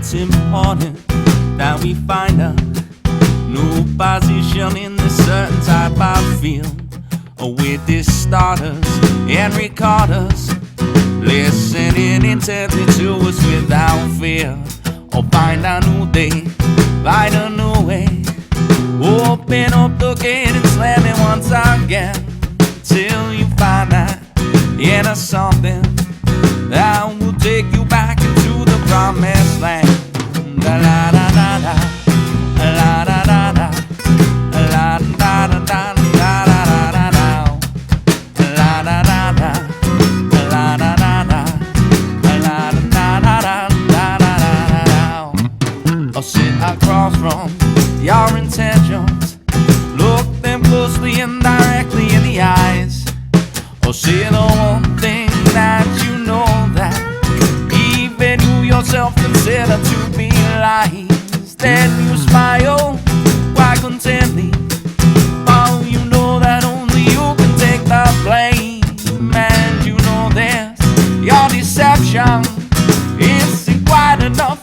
it's important that we find a new position in this certain type of field. With these starters and recorders, listening intently to us without fear. Or find a new day, find a new way. Open up the gate and slam it once again, till you find that inner something that will take you back into the promised land. La la la la la, la la la la, la la la la. Sit across from your intentions, look them closely and directly in the eyes. Or say the one thing that you know that even you yourself consider to be lies. Then you smile quite contently, oh, you know that only you can take the blame. And you know this, your deception isn't quite enough